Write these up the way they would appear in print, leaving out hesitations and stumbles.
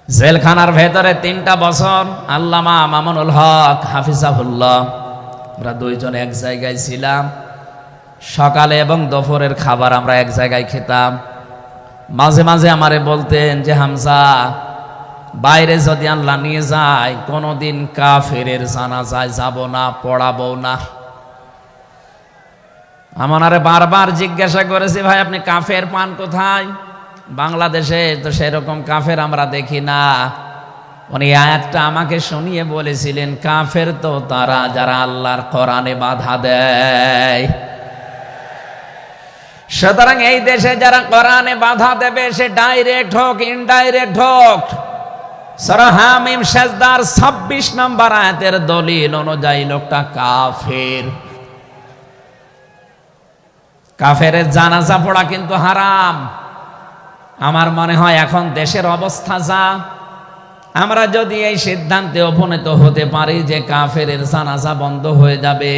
জেলখানার ভেতরে 3টা বছর আল্লামা মামুনুল হক হাফিজাহুল্লাহ আমরা দুইজন এক জায়গায় ছিলাম। সকালে এবং দুপুরের খাবার আমরা এক জায়গায় খেতাম। মাঝে মাঝে আমারে বলতেন যে হামজা, বাইরে যদি আল্লাহ নিয়ে যায় কোনোদিন কাফেরের জানাজায় যাব না, পড়াবো না। আমারে বারবার জিজ্ঞাসা করেছি, ভাই আপনি কাফের পান কোথায়? বাংলাদেশে তো সেরকম কাফের আমরা দেখি না। উনি আয়াতটা আমাকে শুনিয়ে বলেছিলেন, কাফের তো তারা যারা আল্লাহর কোরআনে বাধা দেয়। সুতরাং এই দেশে যারা কোরআনে বাধা দেবে সে ডাইরেক্ট হোক ইনডাইরেক্ট হোক, সূরা হামিম সেজদার 26 নম্বর আয়াতের দলিল অনুযায়ী লোকটা কাফের। কাফেরের জানাজা পড়া কিন্তু হারাম। আমার মনে হয় এখন দেশের অবস্থা যা, আমরা যদি এই সিদ্ধান্তে উপনীত হতে পারি যে কাফেরের জানাজা বন্ধ হয়ে যাবে,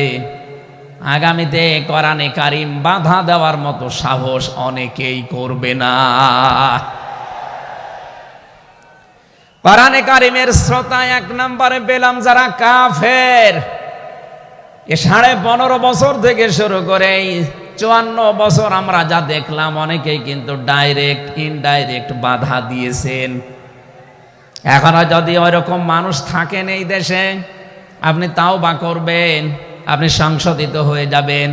আগামীতে কোরআনে কারিম বাধা দেওয়ার মতো সাহস অনেকেই করবে না। কোরআনে কারিমের শ্রোতা 1 নম্বরে পেলাম যারা কাফের। 15.5 বছর থেকে শুরু করে 54 বছর আমরা যা দেখলাম, অনেকেই কিন্তু ডাইরেক্ট ইনডাইরেক্ট বাধা দিয়েছেন। এখনো যদি ওইরকম মানুষ থাকেন এই দেশে, আপনি তাওবা করবেন, আপনি সংশোধিত হয়ে যাবেন।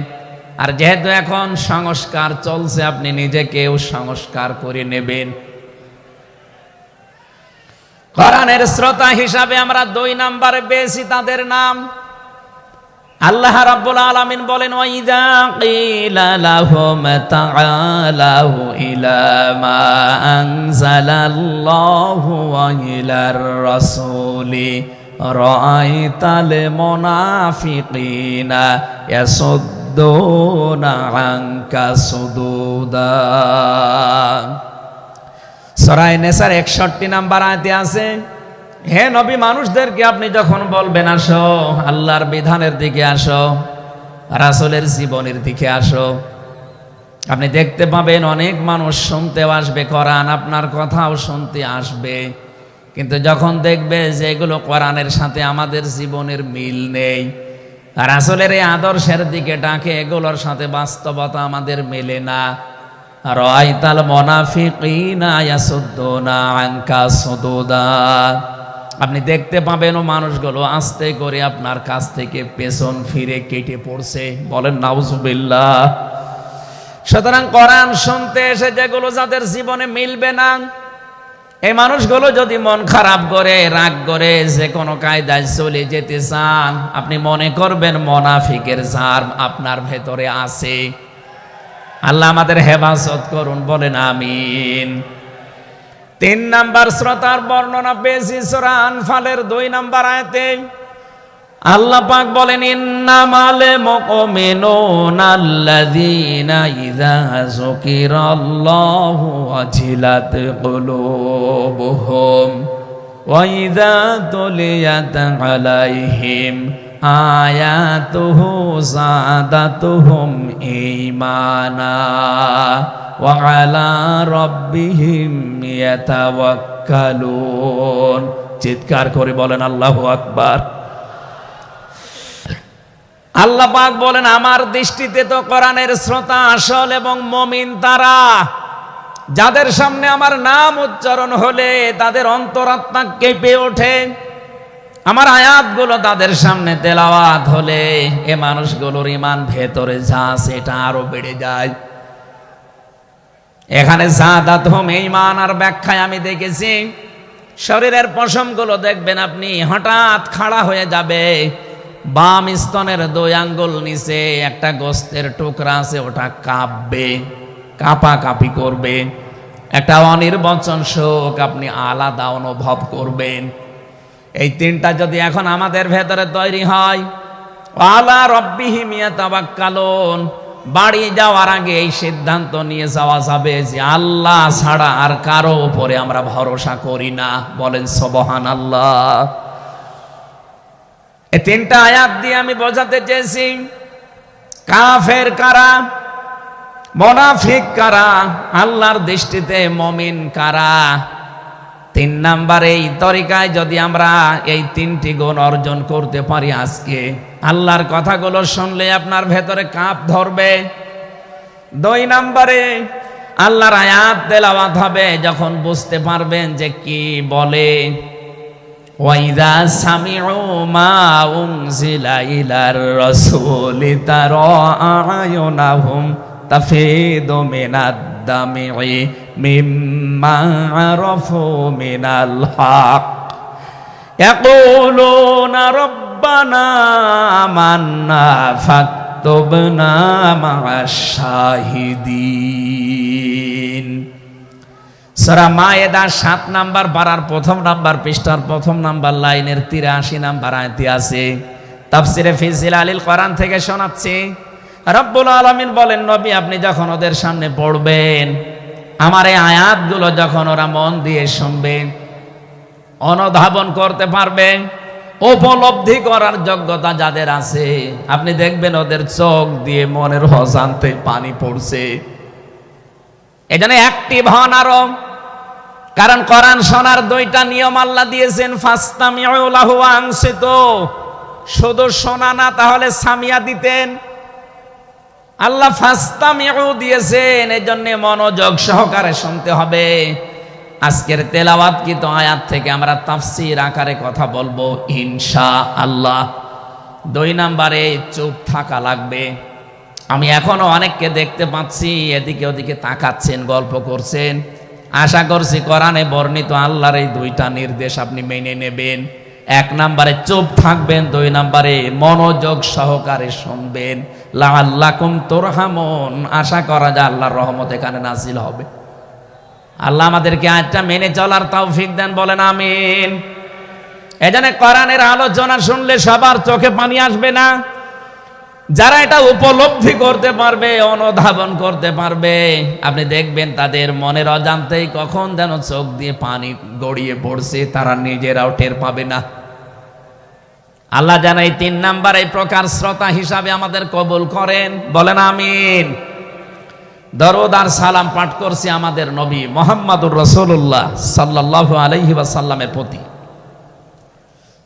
আর যেহেতু এখন সংস্কার চলছে, আপনি নিজেকেও সংস্কার করে নেবেন। কোরআনের শ্রোতা হিসাবে আমরা 2 নম্বরে পেয়েছি তাদের নাম। আল্লাহ রাব্বুল আলামিন বলেন, ওয়াইদা কিলা লাহুম তাআলাউ ইলা মা আনজালাল্লাহু ওয়া ইলার রাসূলি রাআইতাল মুনাফিকিনা ইয়াসুদ্দুনা আনকা সুদুদা। সূরা নিসার 61 নম্বর আয়াতে আছে, হে নবী, মানুষদেরকে আপনি যখন বলবেন আসো আল্লাহর বিধানের দিকে আসো, রাসূলের জীবনের দিকে আসো, আপনি দেখতে পাবেন অনেক মানুষ শুনতেও আসবে কোরআন, আপনার কথাও শুনতে আসবে। কিন্তু যখন দেখবে যে এগুলো কোরআনের সাথে আমাদের জীবনের মিল নেই, রাসূলের এই আদর্শের দিকে ডাকে, এগুলোর সাথে বাস্তবতা আমাদের মেলে না, রাআইতাল মুনাফিকিনা ইয়াসুদ্দুনা আনকা সুদুদা, আপনি দেখতে পাবেন ও মানুষগুলো আস্তে করে আপনার কাছ থেকে পেছন ফিরে কেটে পড়ছে। বলেন নাউজুবিল্লাহ। সুতরাং কোরআন শুনতে এসে যেগুলো যাদের জীবনে মিলবে না, এই মানুষগুলো যদি মন খারাপ করে, রাগ করে, যে কোনো কায়দায় চলে যেতে চান, আপনি মনে করবেন মুনাফিকের জার আপনার ভেতরে আছে। আল্লাহ আমাদের হেফাজত করুন, বলেন আমিন। 3 নম্বর শ্রোতার বর্ণনা পেয়েছি সূরা আনফালের 2 নম্বর আয়াতে। আল্লাহ পাক বলেন, ইন্নামাল মুমিনুনা আল্লাযীনা ইযা যুকিরাল্লাহু ওয়াজিলাত কুলুবুহুম ওয়া ইযা তুলিয়াত আলাইহিম আয়াতুহু যাদাতুহুম ঈমানা ওয়া আলা রাব্বিহিম ইয়াতাওয়াক্কালুন। চিৎকার করে বলেন আল্লাহু আকবার। আল্লাহ পাক বলেন, আমার দৃষ্টিতে তো কোরআনের শ্রোতা আসল এবং মুমিন তারা, যাদের সামনে আমার নাম উচ্চারণ হলে তাদের অন্তরাত্মা কেঁপে ওঠে, আমার আয়াতগুলো তাদের সামনে তেলাওয়াত হলে এ মানুষগুলোর ঈমান ভেতরে যা আছে এটা আরো বেড়ে যায়। এখানে যাদাতুহুম ঈমান আর ব্যাখ্যায় আমি দেখেছি, শরীরের পশমগুলো দেখবেন আপনি হঠাৎ খাড়া হয়ে যাবে, বাম স্তনের 2 আঙ্গুল নিচে একটা গোস্তের টুকরা আছে, ওটা কাঁপবে, কাঁপাকাঁপি করবে, একটা অনির্বচন শোক আপনি আলাদা অনুভব করবেন। এই 3টা যদি এখন আমাদের ভেতরে তৈরি হয়, আলা রাব্বিহিম ইয়াতাওয়াক্কালুন, বাড়ি যাওয়ার আগে এই সিদ্ধান্ত নিয়ে যাওয়া যাবে যে আল্লাহ ছাড়া আর কারো উপরে আমরা ভরসা করি না। বলেন সুবহানাল্লাহ। এই 3টা আয়াত দিয়ে আমি বোঝাতে চেয়েছি কাফের কারা, মুনাফিক কারা, আল্লাহর দৃষ্টিতে মুমিন কারা। তিন নাম্বারে এই তরিকায় যদি আমরা এই তিনটি গুণ অর্জন করতে পারি, আজকে আল্লাহর কথাগুলো শুনলে আপনার ভেতরে কাঁপ ধরবে। দুই নাম্বারে আল্লাহর আয়াত তেলাওয়াত হবে, যখন বুঝতে পারবেন যে কি বলে, ওয়াইদা সামিউ মা উনজিলা ইলার রাসূলি তারা আয়ুনাহুম তাফিদু মিনাদ দামি মিম্মা আরাফু মিনাল হক ইয়াকুলুনা রব্বানা আমান্না ফাকতুবনা মা'আশ শাহিদিন। সূরা মায়েদা ৭ নাম্বার পারার ১ম নাম্বার পৃষ্ঠার ১ম নাম্বার লাইনের ৮৩ নাম্বার আয়াতে আছে। তাফসিরে ফি জিলালিল কোরআন থেকে শোনাচ্ছি। রব্বুল আলামিন বলেন, নবী আপনি যখন ওদের সামনে পড়বেন, আমার এই আয়াতগুলো যখন ওরা মন দিয়ে শুনবে, অনুধাবন করতে পারবে, উপলব্ধি করার যোগ্যতা যাদের আছে, আপনি দেখবেন ওদের চোখ দিয়ে মনের অজান্তে পানি পড়ছে। এজন্য অ্যাক্টিভ হন আরো, কারণ কোরআন শোনার দুইটা নিয়ম আল্লাহ দিয়েছেন, ফাসতামিউ লাহু ওয়া আনসিতু। শুধু শোনা না, তাহলে সামিয়া দিতেন। আল্লাহ ফাসতামিউ দিয়েছেন, এজন্য মনোযোগ সহকারে শুনতে হবে। আজকের তেলাওয়াতকৃত আয়াত থেকে আমরা তাফসীর আকারে কথা বলবো ইনশাআল্লাহ। দুই নাম্বারে চুপ থাকা লাগবে। আমি এখনো অনেককে দেখতে পাচ্ছি এদিকে ওদিকে তাকাচ্ছেন, গল্প করছেন। আশা করছি কোরআনে বর্ণিত আল্লাহর এই দুইটা নির্দেশ আপনি মেনে নেবেন। এক নাম্বারে চুপ থাকবেন, দুই নাম্বারে মনোযোগ সহকারে শুনবেন। লাআল্লাকুম তুরহামুন, আশা করা যায় আল্লাহর রহমত এখানে নাজিল হবে। আল্লাহ আমাদেরকে আয়াতটা মেনে চলার তৌফিক দেন, বলেন আমিন। এজন্য কোরআনের আলোচনা শুনলে সবার চোখে পানি আসবে না। যারা এটা উপলব্ধি করতে পারবে, অনুধাবন করতে পারবে, আপনি দেখবেন তাদের মনের অজান্তেই কখন যেন চোখ দিয়ে পানি গড়িয়ে পড়ছে, তারা নিজেরাও টের পাবে না। আল্লাহ যেন এই ৩ নাম্বার এই প্রকার শ্রোতা হিসাবে আমাদের কবুল করেন, বলেন আমিন। দরুদ আর সালাম পাঠ করছি আমাদের নবী মুহাম্মদুর রাসূলুল্লাহ সাল্লাল্লাহু আলাইহি ওয়াসাল্লামের প্রতি,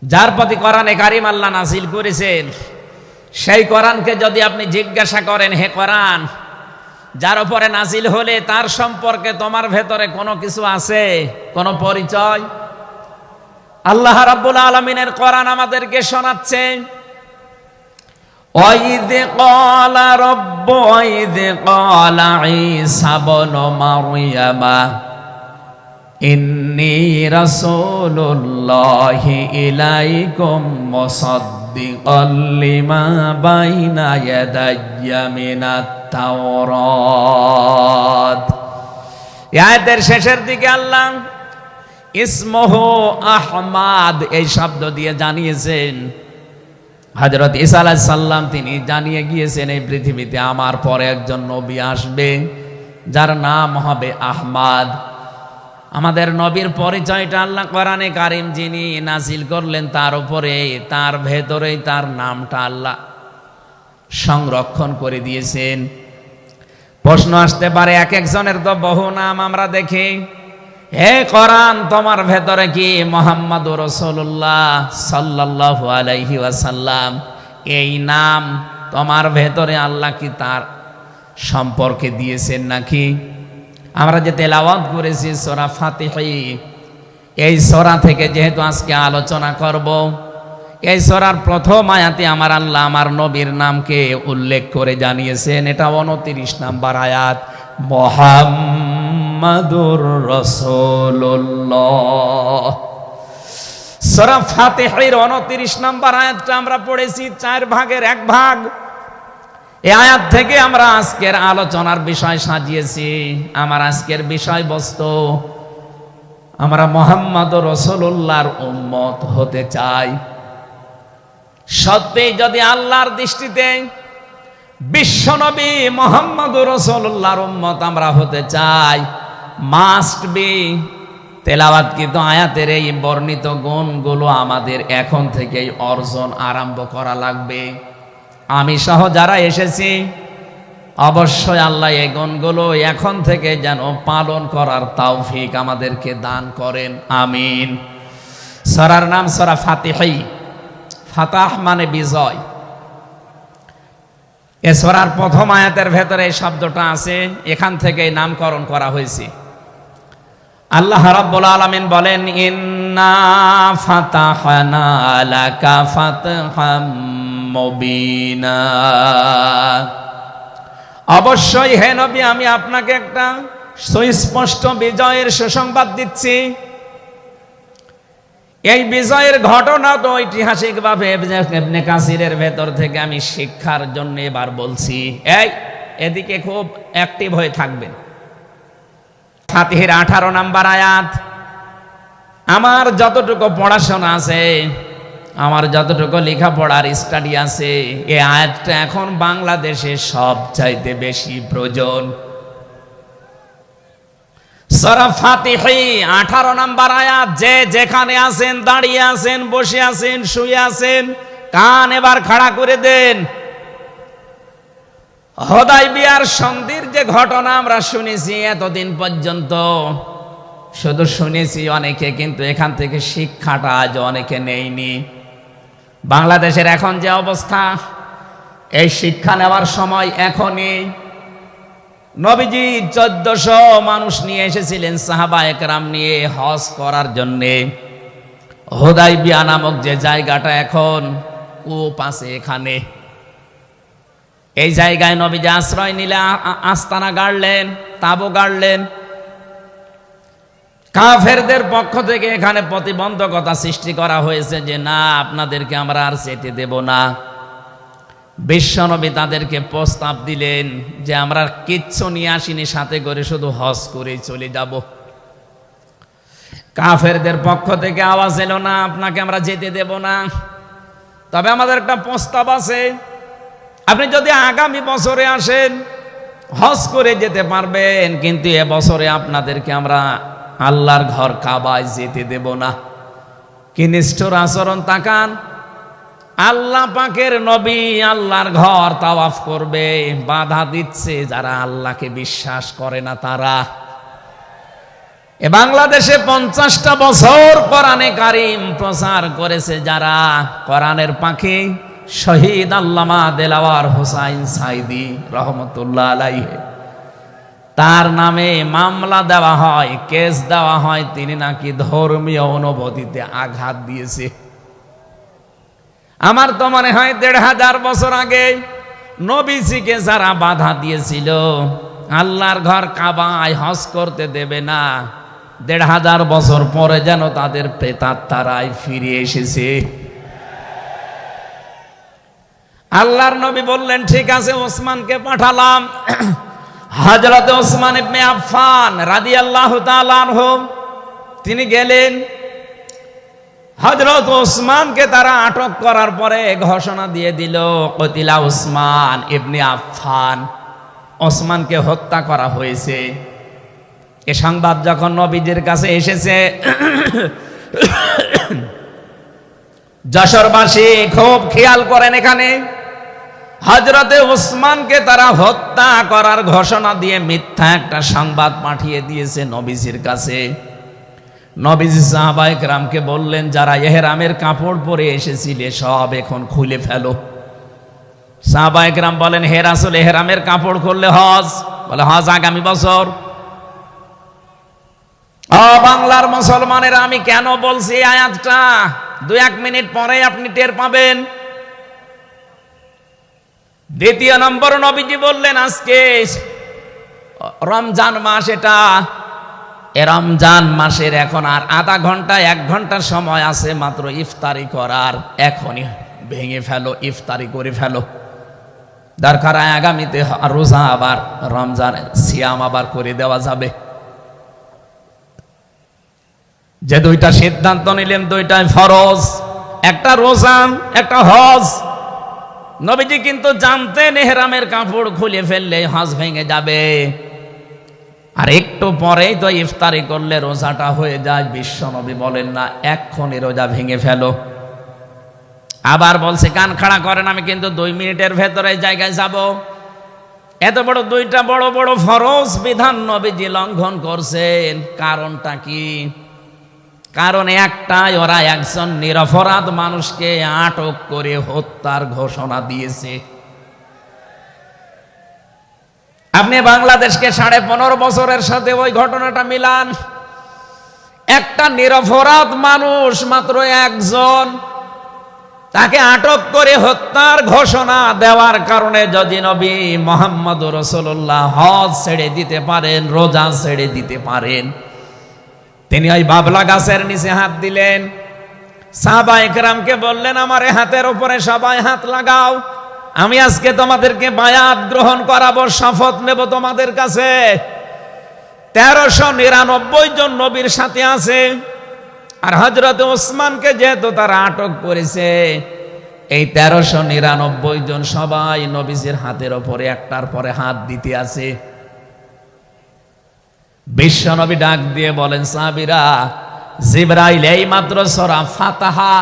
যার প্রতি কোরআনে কারীম আল্লাহ নাযিল করেছেন। সেই কোরআনকে যদি আপনি জিজ্ঞাসা করেন, হে কোরআন, যার উপরে নাজিল হলে তার সম্পর্কে তোমার ভেতরে কোনো কিছু আছে, কোনো পরিচয়? আল্লাহ রাব্বুল আলামিনের কোরআন আমাদেরকে শোনাচ্ছে, وَإِذْ قَالَ رَبُّ وَإِذْ قَالَ عِيسَى ابْنُ مَرْيَمَ إِنِّي رَسُولُ اللَّهِ إِلَيْكُمْ مُصَدِّقًا لِمَا بَيْنَ يَدَيَّ مِنَ التَّوْرَاةِ। আয়াতের শেষের দিকে আল্লাহ ইসমুহু আহমাদ এই শব্দ দিয়ে জানিয়েছেন, হযরত ঈসা আলাইহিস সালাম তিনি জানিয়ে গিয়েছেন এই পৃথিবীতে আমার পরে একজন নবী আসবে যার নাম হবে আহমদ। আমাদের নবীর পরিচয়টা আল্লাহ কোরআনে কারীম যিনি নাযিল করলেন তার উপরে, তার ভেতরেই তার নামটা আল্লাহ সংরক্ষণ করে দিয়েছেন। প্রশ্ন আসতে পারে, এক একজনের তো বহু নাম আমরা দেখি। হে কোরআন, তোমার ভেতরে কি মুহাম্মদুর রাসূলুল্লাহ সাল্লাল্লাহু আলাইহি ওয়াসাল্লাম এই নাম তোমার ভেতরে আল্লাহ কি তার সম্পর্কে দিয়েছেন নাকি? আমরা যে তেলাওয়াত করেছি সূরা ফাতিহা, এই সূরা থেকে যেহেতু আজকে আলোচনা করব, এই সূরার প্রথম আয়াতে আমার আল্লাহ আমার নবীর নামকে উল্লেখ করে জানিয়েছেন। এটা 29 নাম্বার আয়াত, মুহাম্মাদুর রাসূলুল্লাহ। সূরা ফাতিহার 29 নাম্বার আয়াতটা আমরা পড়েছি 4 ভাগের 1 ভাগ। এই আয়াত থেকে আমরা আজকের আলোচনার বিষয় সাজিয়েছি। আমার আজকের বিষয়বস্তু, আমরা মুহাম্মাদুর রাসূলুল্লাহর উম্মত হতে চাই। সত্যি যদি আল্লাহর দৃষ্টিতে বিশ্বনবী মুহাম্মদুর রাসূলুল্লাহর উম্মত আমরা হতে চাই, মাস্ট বি তেলাওয়াতকৃত আয়াতের এই বর্ণিত গুণগুলো আমাদের এখন থেকেই অর্জন আরম্ভ করা লাগবে। আমি সহ যারা এসেছি অবশ্যই আল্লাহ এই গুণগুলো এখন থেকে যেন পালন করার তৌফিক আমাদেরকে দান করেন, আমিন। সূরার নাম সূরা ফাতিহা। ফাতাহ মানে বিজয়। এ সূরার প্রথম আয়াতের ভেতরে এই শব্দটা আছে, এখান থেকে নামকরণ করা হয়েছে। আল্লাহ রাব্বুল আলামিন বলেন, ইন্না ফাতাহনা লাকা ফাতহাম মুবিনা। অবশ্যই হে নবী, আমি আপনাকে একটা সুস্পষ্ট বিজয়ের সুসংবাদ দিচ্ছি। এই বিজয়ের ঘটনা তো ঐতিহাসিকভাবে ইবনে কাসিরের ভেতর থেকে আমি শিক্ষার জন্য এবার বলছি। এদিকে খুব অ্যাক্টিভ হয়ে থাকবেন। ফাতিহার 18 নম্বর আয়াত। আমার যতটুকু পড়াশোনা আছে, আমার যতটুকু লেখাপড়ার স্টাডি আছে, এই আয়াতটা এখন বাংলাদেশে সবচাইতে বেশি প্রয়োজন। সূরা ফাতিহা 18 নম্বর আয়াত। যে যেখানে আছেন, দাঁড়িয়ে আছেন, বসে আছেন, শুয়ে আছেন, কান এবার খাড়া করে দেন। হুদায়বিয়ার সন্ধির যে ঘটনা আমরা শুনেছি এতদিন পর্যন্ত, শুধু শুনেছি অনেকে, কিন্তু এখান থেকে শিক্ষাটা আজ অনেকে নেয়নি। বাংলাদেশের এখন যে অবস্থা, এই শিক্ষা নেওয়ার সময় এখনই। নবীজি 1400 মানুষ নিয়ে এসেছিলেন সাহাবায়ে কেরাম নিয়ে হজ করার জন্যে। হুদায়বিয়া নামক যে জায়গাটা এখন কূপ আছে, এখানে এই জায়গায় নবীজি আশ্রয় নিলে আস্তানা গাড়লেন, তাঁবু গাড়লেন। কাফেরদের পক্ষ থেকে এখানে প্রতিবন্ধকতা সৃষ্টি করা হয়েছে যে না, আপনাদেরকে আমরা আর যেতে দেব না। বিশ্বনবী তাদেরকে প্রস্তাব দিলেন যে আমরা কিচ্ছু নিয়ে আসিনি সাথে করে, শুধু হজ করেই চলে যাব। কাফেরদের পক্ষ থেকে আওয়াজ এলো, না, আপনাকে আমরা যেতে দেব না, তবে আমাদের একটা প্রস্তাব আছে। আপনি যদি আগামী বছরে আসেন, হজ করে যেতে পারবেন, কিন্তু এবছরে আপনাদেরকে আমরা আল্লাহর ঘর কাবায় যেতে দেব না। কি নিষ্ঠুর আচরণ! তাকান, আল্লাহ পাকের নবী আল্লাহর ঘর তাওয়াফ করবে, বাধা দিচ্ছে যারা আল্লাহকে বিশ্বাস করে না তারা। এ বাংলাদেশে 50টা বছর কোরআনে কারীম প্রচার করেছে যারা, কোরআনের পাখি শহীদ আল্লামা দেলাওয়ার হোসাইন সাইদি রহমতুল্লাহ আলাইহি, তার নামে মামলা দেওয়া হয়, কেস দেওয়া হয়, তিনি নাকি ধর্মীয় অনুভূতিতে আঘাত দিয়েছে। আমার তো মনে হয় 1500 বছর আগে নবীজিকে যারা বাধা দিয়েছিল আল্লাহর ঘর কাবায় হজ করতে দেবে না, 1500 বছর পরে যেন তাদের প্রেতাত্মারাই ফিরে এসেছে। আল্লাহর নবী বললেন, ঠিক আছে, ওসমানকে পাঠালাম। হযরত ওসমান ইবনে আফফান রাদিয়াল্লাহু তাআলা আনহু তিনি গেলেন। হযরত ওসমানকে তারা আটক করার পরে ঘোষণা দিয়ে দিল, কতিলা ওসমান ইবনে আফফান, ওসমানকে হত্যা করা হয়েছে। এ সংবাদ যখন নবীজির কাছে এসেছে, যশোরবাসী খুব খেয়াল করেন, এখানে হযরতে ওসমানকে তারা হত্যা করার ঘোষণা দিয়ে মিথ্যা একটা সংবাদ পাঠিয়ে দিয়েছে নবীজির কাছে। নবীজি সাহাবায়ে কেরামকে বললেন, যারা ইহরামের কাপড় পরে এসেছিলে সব এখন খুলে ফেলো। সাহাবায়ে কেরাম বলেন, হে রাসূল, ইহরামের কাপড় খুললে হজ? বলে, হজ আগামী বছর। বাংলার মুসলমানেরা, আমি কেন বলছি আয়াতটা 2-1 মিনিট পরে আপনি টের পাবেন। দ্বিতীয় নম্বর, নবীজি বললেন, আজকে রমজান মাস, এটা রমজান মাসের এখন আর আধা ঘন্টা 1 ঘন্টা সময় আছে মাত্র ইফতারি করার, এখনই ভেঙে ফেলো, ইফতারি করে ফেলো। দরকার আগামীতে রোজা, আবার রমজান সিয়াম আবার করে দেওয়া যাবে। যে 2টা সিদ্ধান্ত নিলেন, 2টাই ফরজ, একটা রোজা, একটা হজ। নবীজি কিন্তু জানতেন ইহরামের কাপড় খুলে ফেললে হজ ভেঙে যাবে, আর একটু পরেই তো ইফতারি করলে রোজাটা হয়ে যায়। বিশ্ব নবী বলেন না, এক্ষুনি রোজা ভেঙে ফেলো। আবার বলছে, কান খাড়া করেন, আমি কিন্তু 2 মিনিটের ভেতরে জায়গায় যাব। এত বড় দুইটা বড় বড় ফরজ বিধান নবীজি লঙ্ঘন করছেন, কারণটা কি? কারণ একটাই, ওরা একজন নিরপরাধ মানুষকে আটক করে হত্যার ঘোষণা দিয়েছে। আপনি বাংলাদেশকে 15.5 বছরের সাথে ওই ঘটনাটা মিলান। একটা নিরপরাধ মানুষ, মাত্র একজন, তাকে আটক করে হত্যার ঘোষণা দেওয়ার কারণে যদি নবী মুহাম্মদ রাসূলুল্লাহ হজ ছেড়ে দিতে পারেন, রোজা ছেড়ে দিতে পারেন, তিনি ওই বাবলা গাছের নিচে হাত দিলেন, সাহাবায়ে কেরামকে বললেন আমার হাতের উপরে সবাই হাত লাগাও, আমি আজকে তোমাদেরকে বায়াত গ্রহণ করাবো, শপথ নেব তোমাদের কাছে। 1399 জন নবীর সাথে আছে, আর হযরত ওসমানকে যেহেতু তারা আটক করেছে, এই 1399 জন সবাই নবীজির হাতের উপরে একটার পরে হাত দিতে আছে। বিশ্ব নবী ডাক দিয়ে বলেন, সাহাবীরা, জিবরাইল এই মাত্র সূরা ফাতিহা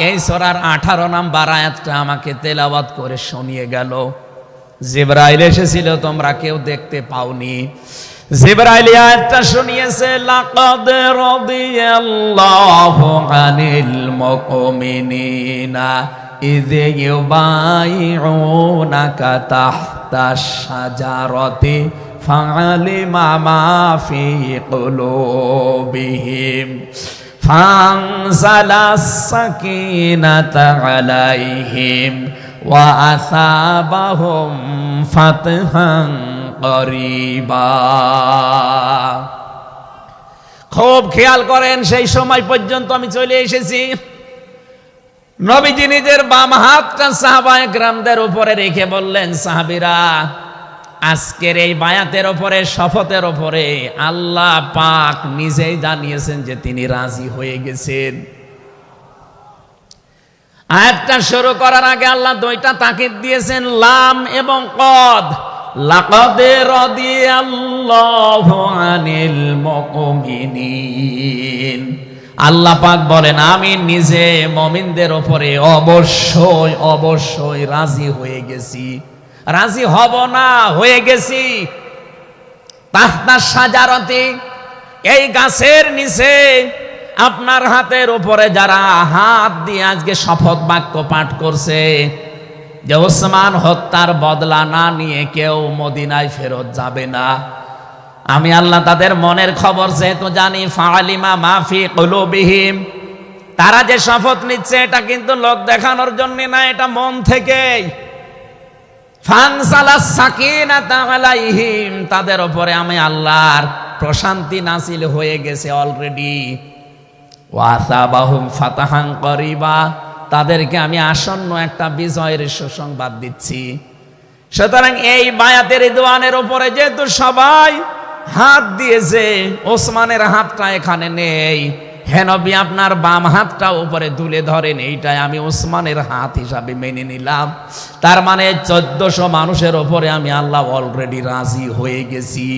এই সূরার 18 নম্বর আয়াতটা আমাকে তেলাওয়াত করে শুনিয়ে গেল। জিবরাইল এসেছিল, তোমরা কেউ দেখতে পাওনি। জিবরাইল আয়াতটা শুনিয়েছে, লাকাদ রাদিয়াল্লাহু আনিল মুমিনিনা ইয ইউবাইউনাকা তাহতাশ শাজারাতি ফাআলিমা মা ফি কুলুবিহিম ফানজালাস সাকিনাতা আলাইহিম ওয়া আসাবাহুম ফাতহান করিবা। খুব খেয়াল করেন, সেই সময় পর্যন্ত আমি চলে এসেছি। নবীজি নিজের বাম হাতটা সাহাবায়ে কেরামদের উপরে রেখে বললেন, সাহাবীরা, আজকের এই বায়াতের উপরে, শপথের উপরে আল্লাহ পাক নিজেই জানিয়েছেন যে তিনি রাজি হয়ে গেছেন। আয়াতটা শুরু করার আগে আল্লাহ দুইটা তাকিদ দিয়েছেন, লাম এবং কদ। লাকাদ রাদিয়াল্লাহু আনিল মুমিনিন, আল্লাহ পাক বলেন আমি নিজে মুমিনদের উপরে অবশ্যই অবশ্যই রাজি হয়ে গেছি। রাজি হব না, হয়ে গেছি। তাহতা শাজারাতি, এই গাছের নিচে আপনার হাতের উপরে যারা হাত দিয়ে আজকে শপথ বাক্য পাঠ করছে যে ওসমান হত্যার বদলা না নিয়ে কেউ মদিনায় ফেরত যাবে না, আমি আল্লাহ তাদের মনের খবর যেহেতু জানি, ফাআলিমা মা ফি কুলুবিহিম, তারা যে শপথ নিচ্ছে এটা কিন্তু লোক দেখানোর জন্য না, এটা মন থেকেই। ফানসালাস সাকিনাতা আলাইহিম, তাদের উপরে আমি আল্লাহর প্রশান্তি নাযিল হয়ে গেছে অলরেডি। ওয়া আসাবাহুম ফাতাহান করিবা, তাদেরকে আমি আসন্ন একটা বিজয়ের সুসংবাদ দিচ্ছি। সুতরাং এই বায়াতের রিদওয়ানের উপরে যেহেতু সবাই হাত দিয়েছে, ওসমানের হাতটা এখানে নেই, হে নবী আপনার বাম হাতটা উপরে তুলে ধরেন, এইটাই আমি ওসমানের হাত হিসাবে মেনে নিলাম। তার মানে 1400 মানুষের উপরে আমি আল্লাহ অলরেডি রাজি হয়ে গেছি।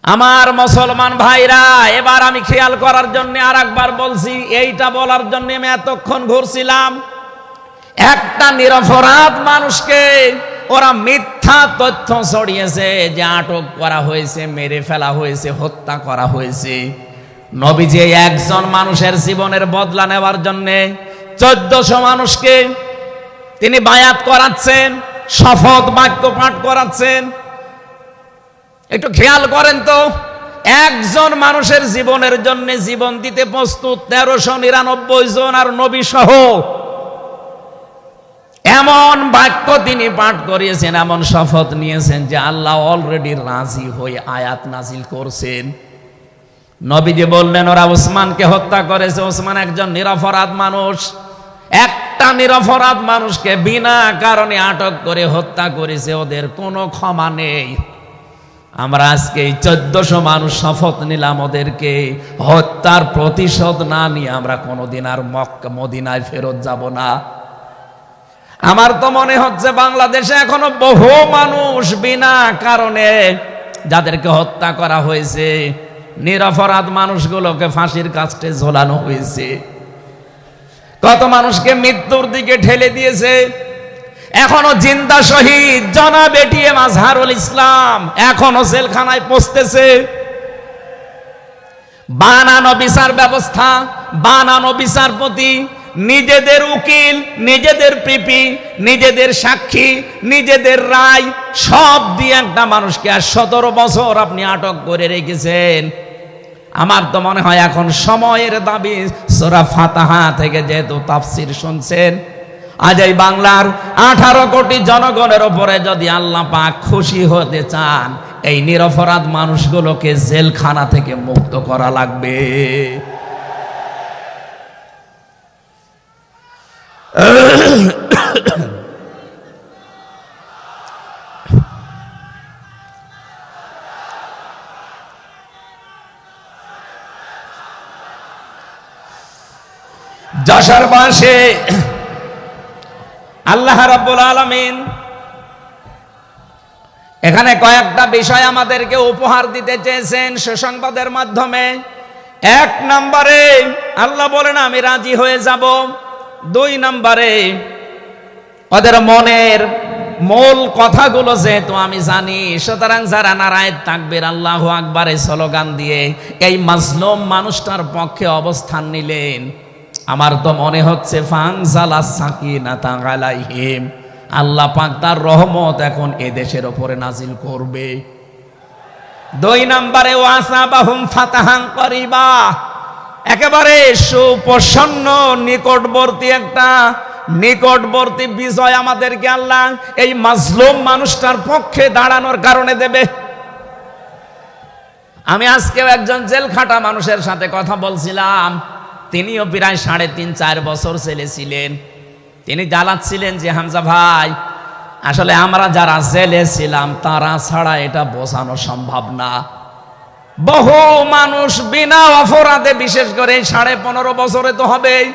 আমার মুসলমান ভাইরা, এবার আমি খেয়াল করার জন্য আর একবার বলছি, এইটা বলার জন্য আমি এতক্ষণ ঘুরছিলাম। একটা নিরপরাধ মানুষকে ওরা মিথ্যা তথ্য ছড়িয়েছে যে আটক করা হয়েছে, মেরে ফেলা হয়েছে, হত্যা করা হয়েছে। নবীজি একজন মানুষের জীবনের বদলা নেওয়ার জন্য 1400 মানুষকে তিনি বায়াত করাচ্ছেন, শপথ বাক্য পাঠ করাচ্ছেন। একটু খেয়াল করেন তো, একজন মানুষের জীবনের জন্য জীবন দিতে প্রস্তুত 1399 জন, আর নবী সহ। এমন বাক্য তিনি পাঠ করিয়েছেন, এমন শপথ নিয়েছেন যে আল্লাহ অলরেডি রাজি হয়ে আয়াত নাজিল করছেন। নবীজি বললেন ওরা ওসমানকে হত্যা করেছে, ওসমান একজন নিরপরাধ মানুষ। একটা নিরপরাধ মানুষকে বিনা কারণে আটক করে হত্যা করেছে, ওদের কোনো ক্ষমা নেই। আমরা আজকে এই 1400 মানুষ শপথ নিলাম, ওদেরকে হত্যার প্রতিশোধ না নিয়ে আমরা কোনোদিন আর মক্কা মদিনায় ফেরত যাব না। আমার তো মনে হচ্ছে বাংলাদেশে এখনো বহু মানুষ বিনা কারণে যাদেরকে হত্যা করা হয়েছে, নিরপরাধ মানুষগুলোকে ফাঁসির কাস্টে ঝোলানো হয়েছে, কত মানুষকে মৃত্যুর দিকে ঠেলে দিয়েছে। এখনো জিন্দা শহীদ জনাব এটিএম আজহারুল ইসলাম এখনো জেলখানায় পচতেছে। বানানো বিচার ব্যবস্থা, বানানো বিচারপতি, নিজেদের উকিল, নিজেদের পিপি, নিজেদের সাক্ষী, নিজেদের রায় সব দিয়ে একটা মানুষকে আর 17 বছর আপনি আটক করে রেখেছেন। আমার তো মনে হয় এখন সময়ের দাবি সূরা ফাতিহা থেকে যেহেতু তাফসীর শুনছেন, আজ এই বাংলার 18 কোটি জনগণের উপরে যদি আল্লাহ পাক খুশি হতে চান, এই নিরপরাধ মানুষগুলোকে জেলখানা থেকে মুক্ত করা লাগবে। যশোরবাসী আল্লাহ রাব্বুল আলামিন এখানে কয়েকটা বিষয় আমাদেরকে উপহার দিতে চেয়েছেন সুসংবাদের মাধ্যমে। 1 নম্বরে আল্লাহ বলেন আমি রাজি হয়ে যাব। 2 নম্বরে ওদের মনের মূল কথাগুলো যেহেতু আমি জানি, সুতরাং যারা নারায়ে তাকবীর আল্লাহু আকবারে স্লোগান দিয়ে এই মাজলুম মানুষটার পক্ষে অবস্থান নিলেন, আমার তো মনে হচ্ছে ফানজালাস সাকিনাতা আলাইহিম, আল্লাহ পাক তার রহমত এখন এ দেশের উপরে নাজিল করবে। 2 নম্বরে ওয়াসাবাহুম ফাতাহান করিবা, একেবারে সুপ্রসন্ন নিকটবর্তী বিজয় আমাদেরকে আল্লাহ এই মাজলুম মানুষটার পক্ষে দাঁড়ানোর কারণে দেবে। আমি আজকেও একজন জেলখাটা মানুষের সাথে কথা বলছিলাম, তিনিও প্রায় 3.5-4 বছর জেলে ছিলেন। তিনি জ্বালাচ্ছিলেন যে হামজা ভাই, আসলে আমরা যারা জেলে ছিলাম তারা ছাড়া এটা বোঝানো সম্ভব না। বহু মানুষ বিনা অপরাধে, বিশেষ করে 15.5 বছরে তো হবেই,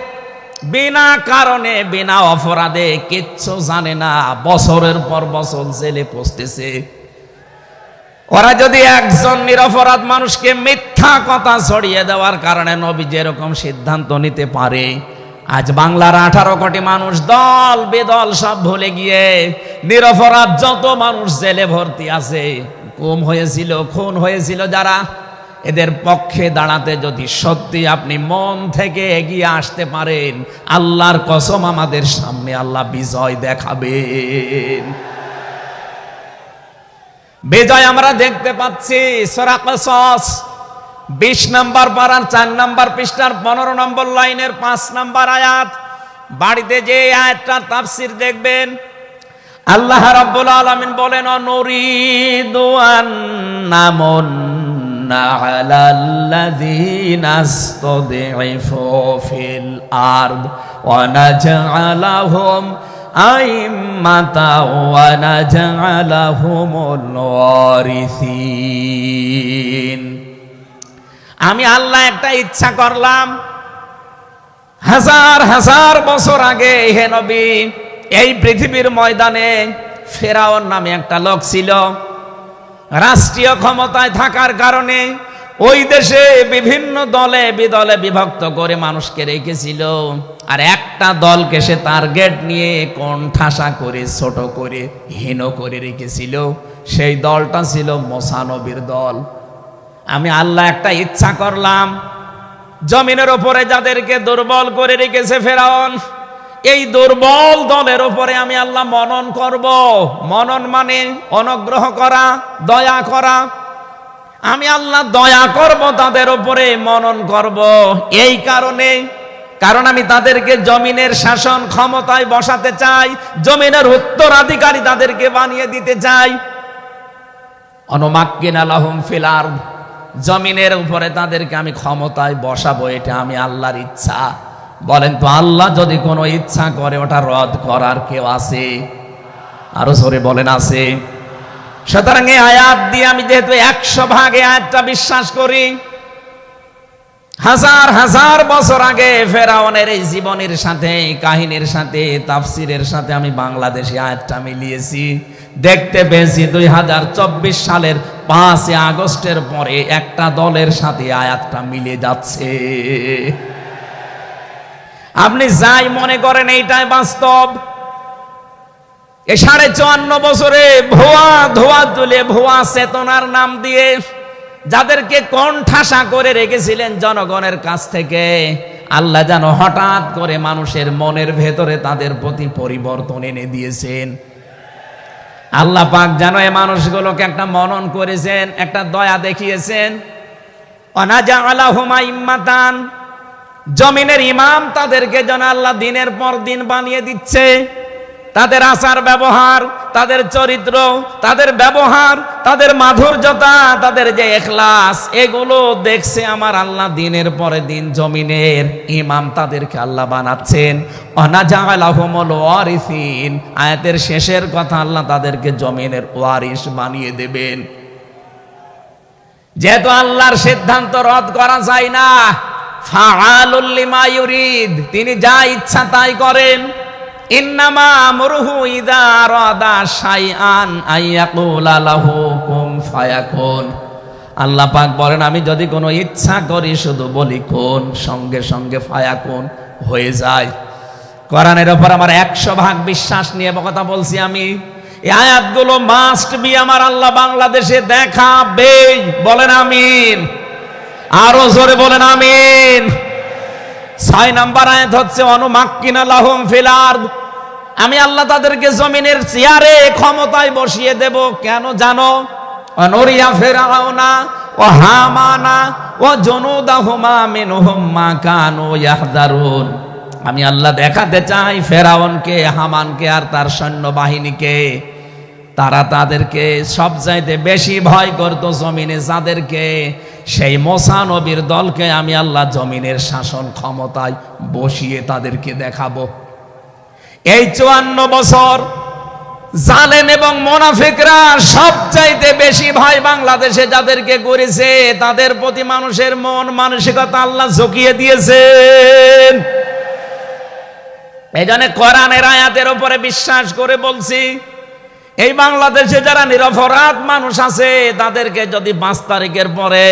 বিনা কারণে বিনা অপরাধে কিচ্ছু জানে না, বছরের পর বছর জেলে পচতেছে। ওরা যদি একজন নিরপরাধ মানুষকে মিথ্যা কথা ছড়িয়ে দেওয়ার কারণে নবী যেরকম সিদ্ধান্ত নিতে পারে, আজ বাংলার 18 কোটি মানুষ দল বেদল সব ভুলে গিয়ে নিরপরাধ যত মানুষ জেলে ভর্তি আছে, গুম হয়েছিল, খুন হয়েছিল যারা, এদের পক্ষে দাঁড়াতে যদি সত্যি আপনি মন থেকে এগিয়ে আসতে পারেন, আল্লাহর কসম আমাদের সামনে আল্লাহ বিজয় দেখাবেন। বিজয় আমরা দেখতে পাচ্ছি সূরা কসস 20 নম্বর পারার 4 নম্বর পৃষ্ঠার 15 নম্বর লাইনের 5 নম্বর আয়াত। বাড়িতে যে আয়াতটার তাফসীর দেখবেন, আল্লাহ রাব্বুল আলামিন বলেন নুরিদু আন্নামুন্না আলাল্লাযীনা ইসতাদঈফু ফিল আরদ ওয়া নাজআলাহুম আইম্মাতা ওয়া নাজআলাহুমুল ওয়ারিসিন। আমি আল্লাহ একটা ইচ্ছা করলাম, হাজার হাজার বছর আগে হে নবী, এই পৃথিবীর ময়দানে ফেরাউন নামে একটা লোক ছিল। রাষ্ট্রীয় ক্ষমতায় থাকার কারণে ওই দেশে বিভিন্ন দলে বিদলে বিভক্ত করে মানুষকে রেখেছিল, আর একটা দলকে সে টার্গেট নিয়ে কোণঠাসা করে, ছোট করে, হীন করে রেখেছিল। সেই দলটা ছিল মুসা নবীর দল। আমি আল্লাহ একটা ইচ্ছা করলাম, জমিনের উপরে যাদেরকে দুর্বল করে রেখেছে ফেরাউন, এই দুর্বল দলের উপরে আমি আল্লাহ মনন করব। মনন মানে অনুগ্রহ করা, দয়া করা। আমি আল্লাহ দয়া করব তাদের উপরে, মনন করব। এই কারণ আমি তাদেরকে জমিনের শাসন ক্ষমতায় বসাতে চাই, জমিনের উত্তরাধিকারী তাদেরকে বানিয়ে দিতে চাই। অনুমাক্কিনা লাহুম ফিল আরদ, জমিনের উপরে তাদেরকে আমি ক্ষমতায় বসাবো, এটা আমি আল্লাহর ইচ্ছা। বলেন তো আল্লাহ যদি কোনো ইচ্ছা করে ওটা রদ করার কেউ আছে? আরো জোরে বলেন আছে? সুতরাং এই আয়াত দিয়ে আমি যেহেতু 100% আয়াতটা বিশ্বাস করি, হাজার হাজার বছর আগে ফেরাউনের এই জীবনের সাথে, কাহিনীর সাথে, তাফসিরের সাথে আমি বাংলাদেশি আয়াতটা মিলিয়েছি। দেখতে পেয়েছি 2024 সালের 5 আগস্টের পরে একটা দলের সাথে আয়াতটা মিলে যাচ্ছে। আপনি যাই মনে করেন এইটাই বাস্তব। এই 54.5 বছরে ভুয়া ধোয়া তুলে ভুয়া চেতনার নাম দিয়ে যাদেরকে কোণঠাসা করে রেখেছিলেন জনগণের কাছ থেকে, আল্লাহ যেন হঠাৎ করে মানুষের মনের ভেতরে তাদের প্রতি পরিবর্তন এনে দিয়েছেন। আল্লাহ পাক যেন এই মানুষগুলোকে একটা মনন করেছেন, একটা দয়া দেখিয়েছেন। অনাজালাহুম আইম্মাতান, জমিনের ইমাম তাদেরকে যেন আল্লাহ দিনের পর দিন বানিয়ে দিচ্ছে। তাদের আচার ব্যবহার, তাদের চরিত্র, তাদের ব্যবহার, তাদের মাধুর্যতা, তাদের যে ইখলাস, এগুলো দেখছে আমার আল্লাহ দিনের পরে দিন জমিনের ইমাম তাদেরকে আল্লাহ বানাচ্ছেন। অনাজালাহুমুল ওয়ারিসিন, আয়াতের শেষের কথা, আল্লাহ তাদেরকে জমিনের ওয়ারিস বানিয়ে দেবেন। যেহেতু আল্লাহর সিদ্ধান্ত রদ করা যায় না, ফাআলুল লিমা ইউরিদ, তিনি যা ইচ্ছা তাই করেন। ইন্নামা আমরুহু ইযা আরাদা শাইআন আইয়াকুলা লাহু কুন ফায়াকুন। আল্লাহ পাক বলেন, আমি যদি কোনো ইচ্ছা করি শুধু বলি কোন, সঙ্গে সঙ্গে ফায়াকুন হয়ে যায়। কোরআনের উপর আমার 100% বিশ্বাস নিয়ে কথা বলছি আমি। এই আয়াতগুলো মাস্ট বি আমার আল্লাহ বাংলাদেশে দেখাবে। বলেন আমিন, আরো জোরে বলেন আমিন। 6 নম্বর আয়াত হচ্ছে অনুমাক্কিনা লাহুম ফিল আরদ, আমি আল্লাহ তাদেরকে জমিনের চেয়ারে ক্ষমতায় বসিয়ে দেব। কেন জানো? অনুরিয়া ফিরআউনা ও হামানা ও জুনুদাহুমা মিনহুম মা কানু ইয়াহদারুন, আমি আল্লাহ দেখাতে চাই ফেরাউনকে, হামানকে আর তার সৈন্যবাহিনীকে, তারা তাদেরকে সবচাইতে বেশি ভয় করত জমিনে যাদেরকে, সেই মুসা নবীর দলকে আমি আল্লাহ জমিনের শাসন ক্ষমতায় বসিয়ে তাদেরকে দেখাবো। এই 54 বছর জালেম এবং মুনাফিকরা সবচাইতে বেশি ভয় বাংলাদেশে যাদেরকে করেছে, তাদের প্রতি মানুষের মন মানসিকতা আল্লাহ ঝুঁকিয়ে দিয়েছেন। এই জন্য কোরআনের আয়াতের উপরে বিশ্বাস করে বলছি, এই বাংলাদেশে যারা নিরপরাধ মানুষ আছে তাদেরকে যদি 5 তারিখের পরে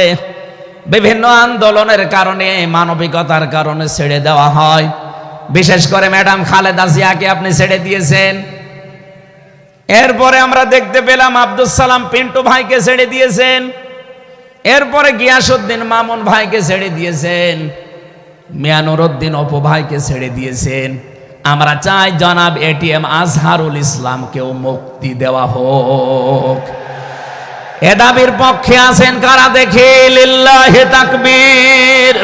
বিভিন্ন আন্দোলনের কারণে, মানবিকতার কারণে ছেড়ে দেওয়া হয়, বিশেষ করে ম্যাডাম খালেদা জিয়াকে আপনি ছেড়ে দিয়েছেন। এরপরে আমরা দেখতে পেলাম আব্দুল সালাম পিন্টু ভাইকে ছেড়ে দিয়েছেন। এরপরে গিয়াসউদ্দিন মামুন ভাইকে ছেড়ে দিয়েছেন, মিয়ানুরউদ্দিন অপু ভাইকে ছেড়ে দিয়েছেন। আমরা চাই জনাব এটিএম আজহারুল ইসলামকেও মুক্তি দেওয়া হোক। এ দাবির পক্ষে আছেন কারা দেখি? লিল্লাহি তাকবীর।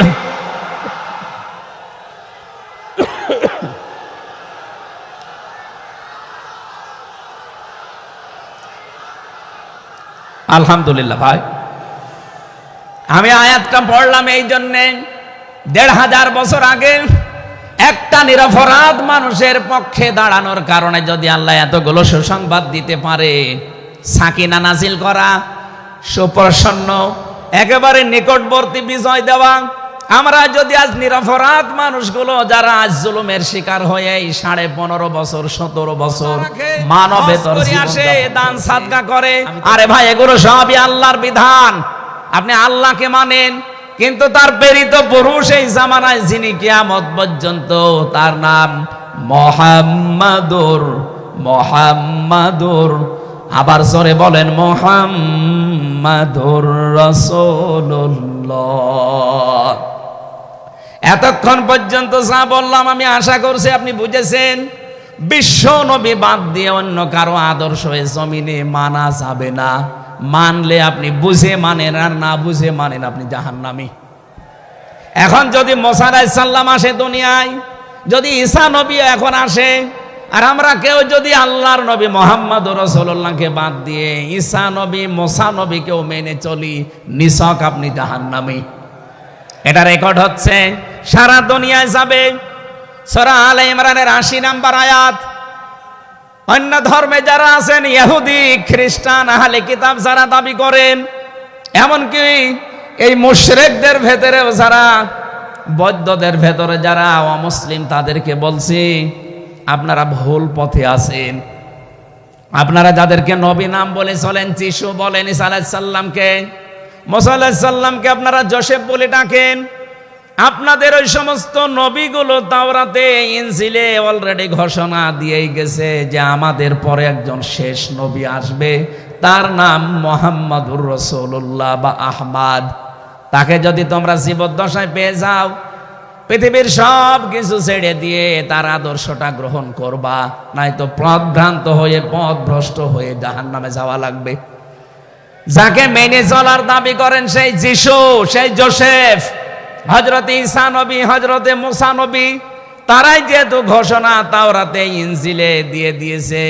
আলহামদুলিল্লাহ। ভাই, আমি আয়াতটা পড়লাম এই জন্যে, 1500 বছর আগে একটা নিরপরাধ মানুষের পক্ষে দাঁড়ানোর কারণে যদি আল্লাহ এতগুলো সুসংবাদ দিতে পারে, সাকিনা নাজিল করা, সুপ্রসন্ন, একেবারে নিকটবর্তী বিজয় দেওয়া, আমরা যদি আজ নিরপরাধ মানুষগুলো যারা আজ জুলুমের শিকার হয়ে 15.5 বছর 17 বছর মানবেতর আসে, দান সাদকা করে, আরে ভাই এগুলো সবই আল্লাহর বিধান। আপনি আল্লাহকে মানেন, কিন্তু তার প্রেরিত পুরুষ এই জামানায় যিনি কিয়ামত পর্যন্ত, তার নাম মুহাম্মাদুর, আবার জোরে বলেন মুহাম্মাদুর রাসূলুল্লাহ। এতক্ষণ পর্যন্ত যা বললাম আমি আশা করছি আপনি বুঝেছেন। বিশ্ব নবী বাদ দিয়ে অন্য কারো আদর্শ এই জমিনে মানা যাবে না। মানলে আপনি বুঝে মানেন, আর না বুঝে মানেন আপনি জাহান্নামী। এখন যদি মুসা আলাইহিস সালাম আসে দুনিয়ায়, যদি ঈসা নবী এখন আসে, আর আমরা কেউ যদি আল্লাহর নবী মুহাম্মদুর রাসূলুল্লাহকে বাদ দিয়ে ঈসা নবী, মুসা নবীকেও মেনে চলি, নিছক আপনি জাহান্নামী। এটা রেকর্ড হচ্ছে, সারা দুনিয়ায় যাবে। সূরা আলে ইমরানের 80 নম্বর আয়াত। অন্য ধর্মে যারা আছেন, ইহুদি, খ্রিস্টান, আহলে কিতাব যারা দাবি করেন, এমনকি এই মুশরিকদের ভেতরেও যারা, বৌদ্ধদের ভেতরে যারা অমুসলিম, তাদেরকে বলছি আপনারা ভুল পথে আছেন। আপনারা যাদেরকে নবী নাম বলে চলেন, যিশু বলেন ঈসা আলাইহিস সালামকে, মুসা আলাইহিস সালামকে আপনারা যোসেফ বলে ডাকেন, আপনাদের ওই সমস্ত নবীগুলো তাওরাতে ইনজিলে অলরেডি ঘোষণা দিয়েই গেছে যে আমাদের পরে একজন শেষ নবী আসবে, তার নাম মুহাম্মাদুর রাসূলুল্লাহ বা আহমদ। তাকে যদি তোমরা জীবদ্দশায় পেয়ে যাও, পৃথিবীর সব কিছু ছেড়ে দিয়ে তার আদর্শটা গ্রহণ করবা, নয়তো পথভ্রান্ত হয়ে পথভ্রষ্ট হয়ে জাহান্নামে যাওয়া লাগবে। যাকে মেনে চলার দাবি করেন সেই যিশু, সেই যোসেফ, হযরত ঈসা নবী, হযরত মুসা নবী, তারাই যেহেতু ঘোষণা তাওরাতে ইনজিলে দিয়ে দিয়েছে,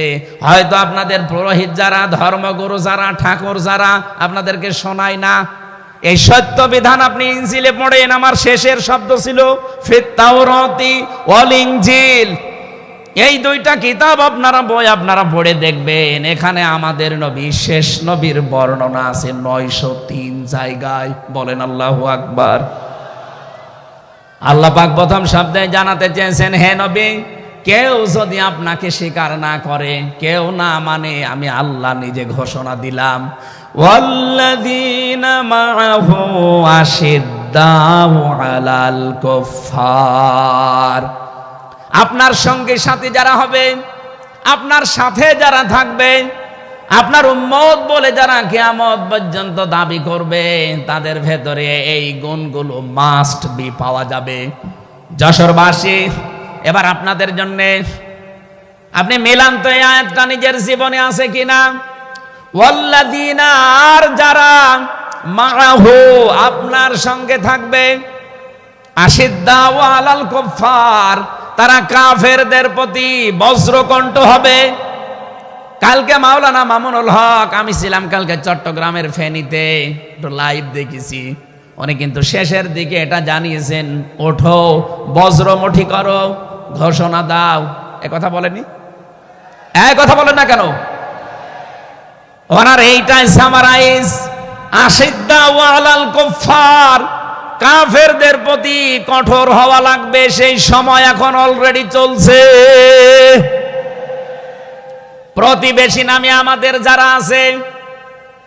হয়তো আপনাদের পুরোহিত যারা, ধর্মগুরু যারা, ঠাকুর যারা আপনাদেরকে শোনায় না। এই সত্য বিধান আপনি ইনজিলে পড়েন, আমার শেষের শব্দ ছিল ফিত তাওরাতি ওয়াল ইনজিল। এই দুইটা কিতাব আপনারা পড়ে দেখবেন, এখানে আমাদের নবী শেষ নবীর বর্ণনা আছে 903 জায়গায়। বলেন আল্লাহু আকবার। আল্লাহ পাক প্রথম শব্দে জানাতে চেয়েছেন, হে নবী, কেউ যদি আপনাকে স্বীকার না করে, কেউ না মানে, আমি আল্লাহ নিজে ঘোষণা দিলাম, ওয়াল্লাযীনা মাআহু আশিদ্দাউ আলাল কুফফার। আপনার সঙ্গে সাথী যারা হবে, আপনার সাথে যারা থাকবে, আপনার উম্মত বলে যারা কিয়ামত পর্যন্ত দাবি করবে, তাদের ভেতরে এই গুণগুলো মাস্ট বি পাওয়া যাবে। যশোরবাসী, এবার আপনাদের জন্য আপনি মিলান তো এই আয়াতটা নিজের জীবনে আছে কিনা। ওয়াল্লাযীনা, আর যারা মাআহু, আপনার সঙ্গে থাকবে, আশিদ্দাউ আলাল কুফফার, তারা কাফেরদের প্রতি বজ্রকণ্ঠ হবে। কালকে মাওলানা মামুনুল হক, আমি ছিলাম কালকে চট্টগ্রামের ফেনীতে, একটু লাইভ দেখেছি। উনি কিন্তু শেষের দিকে এটা জানিয়েছেন, ওঠো বজ্রমুঠি করো, ঘোষণা দাও। এ কথা বলেনি? কথা বলেন না কেন? ওনার এইটাই সামারাইজ, আশিদ্দাউ আলাল কুফফার, কাফেরদের প্রতি কঠোর হওয়া লাগবে। সেই সময় এখন অলরেডি চলছে। প্রতিবেশী নামে আমাদের যারা আছে,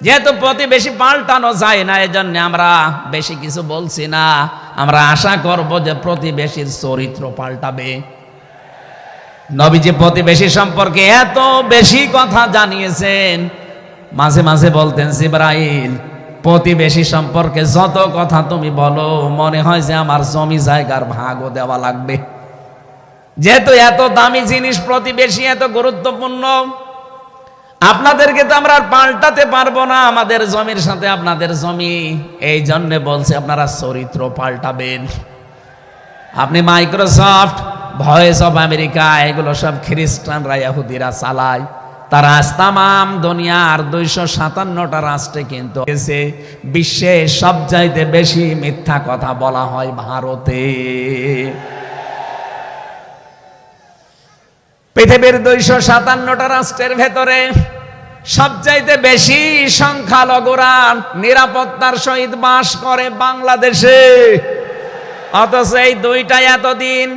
যেহেতু প্রতিবেশী পাল্টানো যায় না, এজন্য আমরা বেশি কিছু বলছি না। আমরা আশা করব যে প্রতিবেশীর চরিত্র পাল্টাবে। নবীজি প্রতিবেশী সম্পর্কে এত বেশি কথা জানিয়েছেন, মাঝে মাঝে বলতেন, জিবরাইল, প্রতিবেশী সম্পর্কে যত কথা তুমি বলো, মনে হয় যে আমার জমি জায়গার ভাগও দেওয়া লাগবে। যেহেতু এত দামি জিনিস প্রতিবেশী, এত গুরুত্বপূর্ণ, আপনাদেরকে তো আমরা পাল্টাতে পারবো না, আমাদের জমির সাথে আপনাদের জমি। এই জন্য বলছে আপনারা চরিত্র পাল্টাবেন। আপনি মাইক্রোসফট, ভয়েস অফ আমেরিকা, এগুলো সব খ্রিস্টানরা, ইহুদিরা চালায়। তারা তামাম দুনিয়ার 257টা রাষ্ট্রে কিন্তু বিশ্বে সবচাইতে বেশি মিথ্যা কথা বলা হয় ভারতে। পৃথিবীর 257টা রাষ্ট্রের ভেতরে সবচাইতে বেশি সংখ্যালঘুরা নিরাপত্তার সহিত বাস করে বাংলাদেশে। অথচ এই দুইটা এতদিন,